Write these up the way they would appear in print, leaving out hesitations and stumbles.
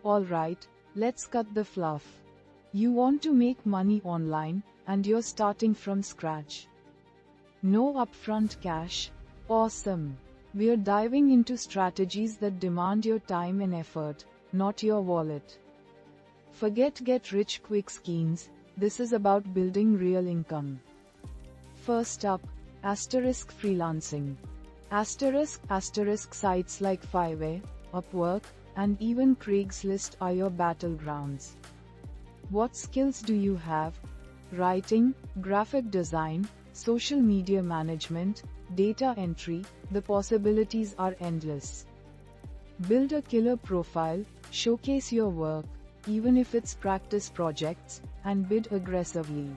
Alright, let's cut the fluff. You want to make money online, and you're starting from scratch. No upfront cash? Awesome! We're diving into strategies that demand your time and effort, not your wallet. Forget get-rich-quick schemes, this is about building real income. First up, freelancing. Sites like Fiverr, Upwork, and even Craigslist are your battlegrounds. What skills do you have? Writing, graphic design, social media management, data entry, the possibilities are endless. Build a killer profile, showcase your work, even if it's practice projects, and bid aggressively.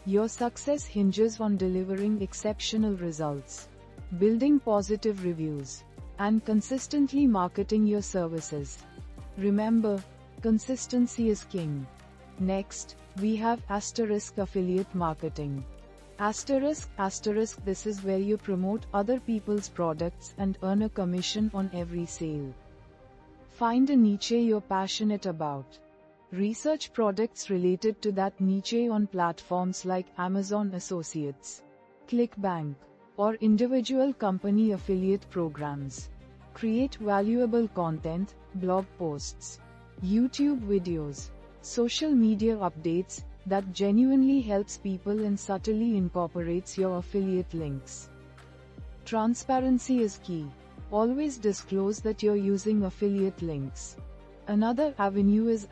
Your success hinges on delivering exceptional results, building positive reviews, and consistently marketing your services. Remember, consistency is king. Next, we have affiliate marketing. This is where you promote other people's products and earn a commission on every sale. Find a niche you're passionate about. Research products related to that niche on platforms like Amazon Associates, ClickBank, or individual company affiliate programs. Create valuable content, blog posts, YouTube videos, social media updates that genuinely helps people and subtly incorporates your affiliate links. Transparency is key. Always disclose that you're using affiliate links. Another avenue is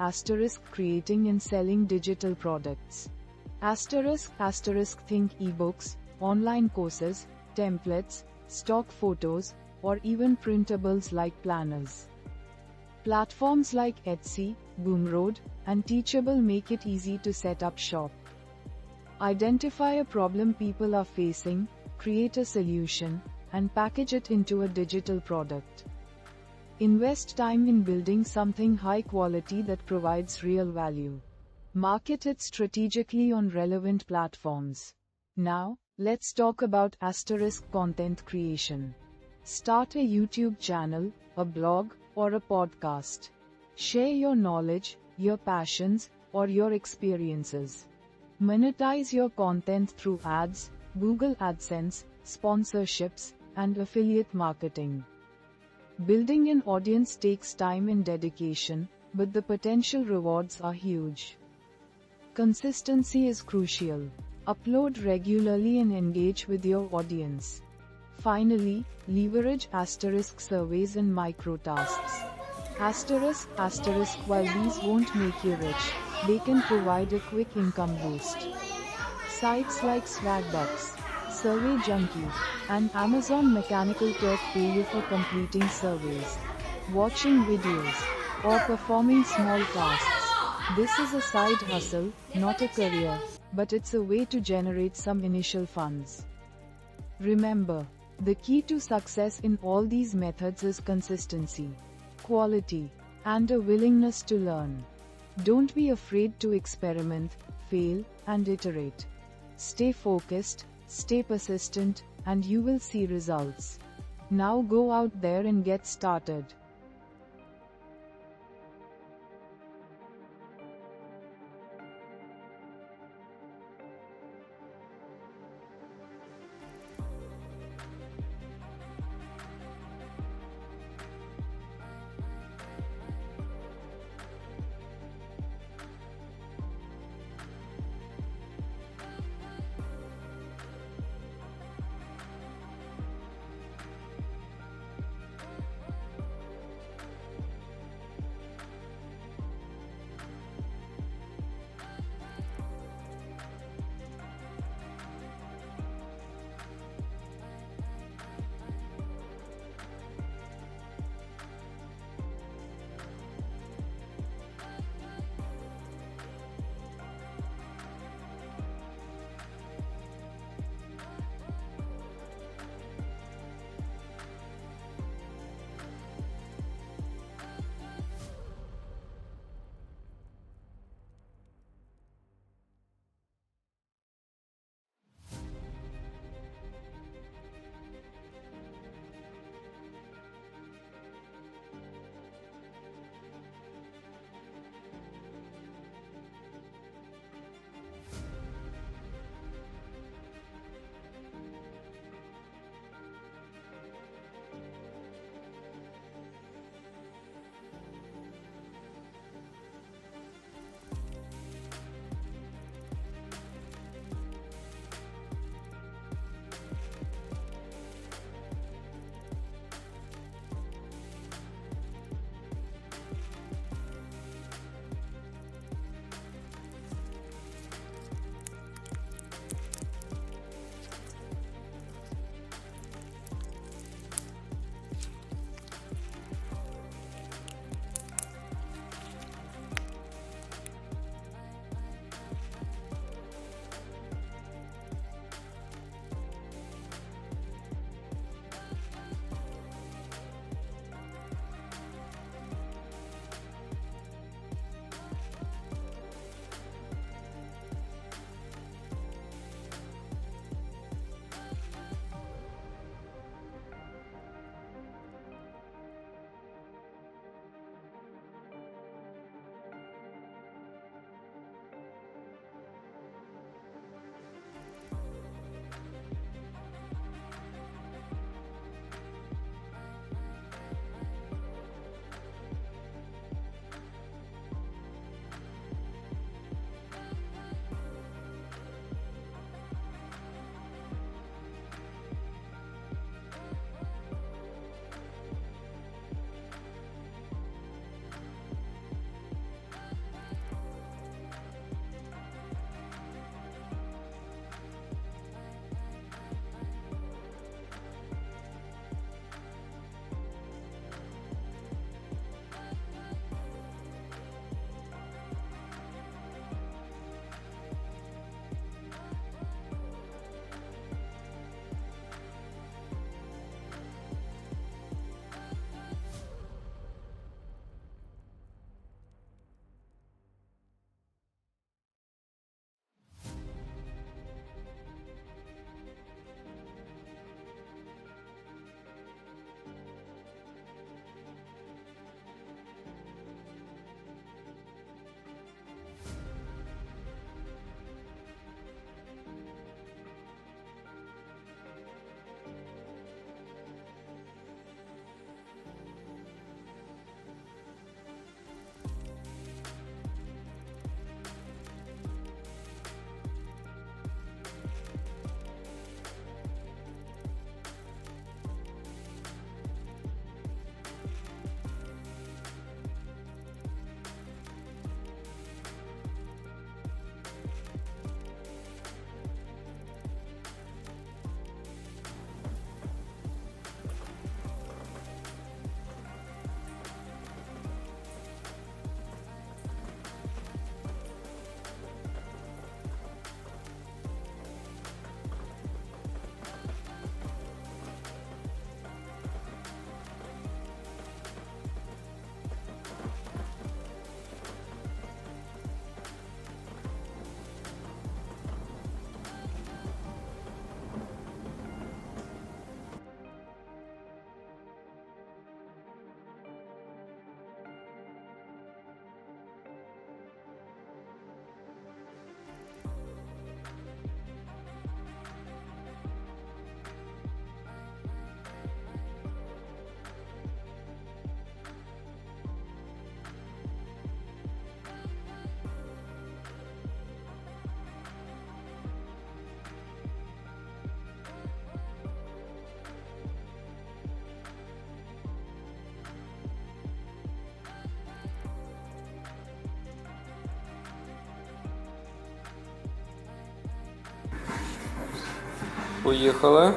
creating and selling digital products. Think ebooks, online courses, templates, stock photos, or even printables like planners. Platforms like Etsy, Gumroad, and Teachable make it easy to set up shop. Identify a problem people are facing, create a solution, and package it into a digital product. Invest time in building something high quality that provides real value. Market it strategically on relevant platforms. Now, let's talk about content creation. Start a YouTube channel, a blog, or a podcast. Share your knowledge, your passions, or your experiences. Monetize your content through ads, Google AdSense, sponsorships, and affiliate marketing. Building an audience takes time and dedication, but the potential rewards are huge. Consistency is crucial. Upload regularly and engage with your audience. Finally, leverage surveys and micro-tasks. While these won't make you rich, they can provide a quick income boost. Sites like Swagbucks, Survey Junkie, and Amazon Mechanical Turk pay you for completing surveys, watching videos, or performing small tasks. This is a side hustle, not a career, but it's a way to generate some initial funds. Remember, the key to success in all these methods is consistency, quality, and a willingness to learn. Don't be afraid to experiment, fail, and iterate. Stay focused, stay persistent, and you will see results. Now go out there and get started. Поїхали.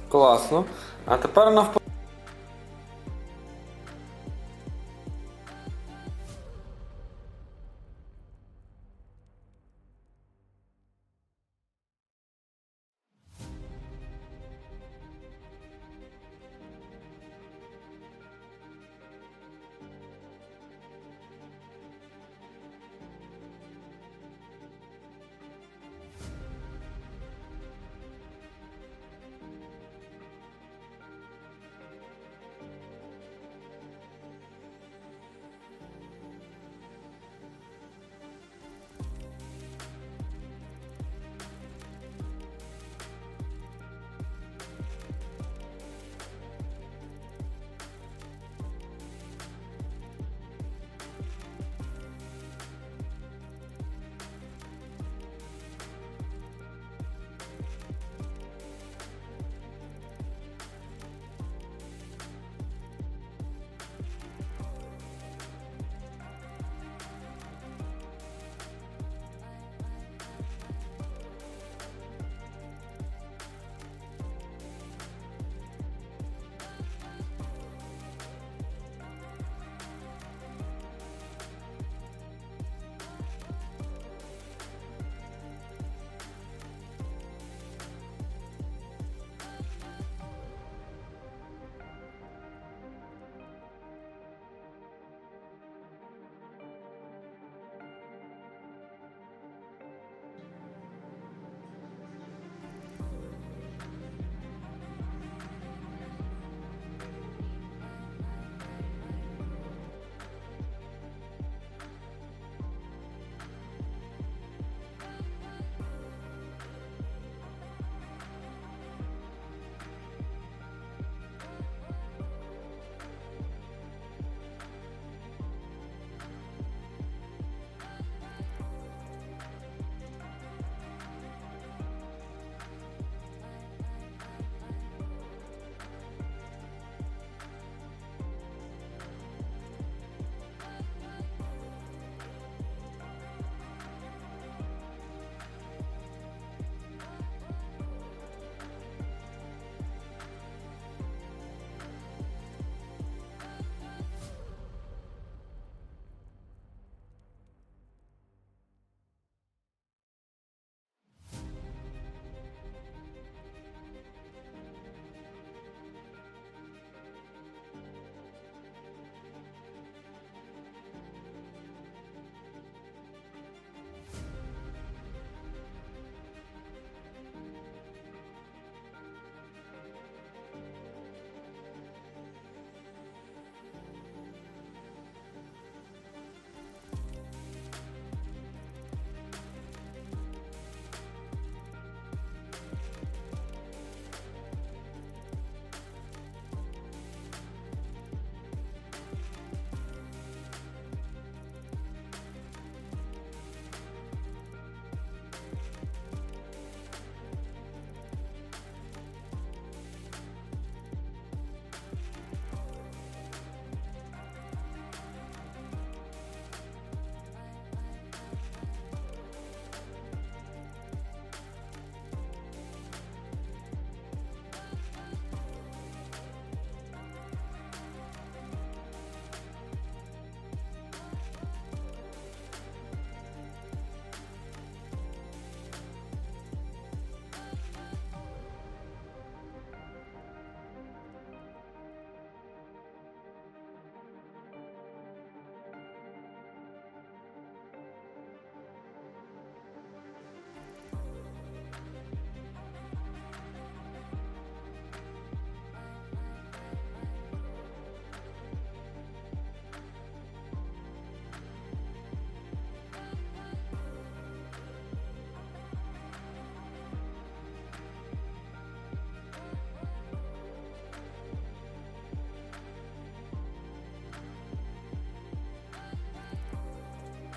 Класно. А тепер навпаки.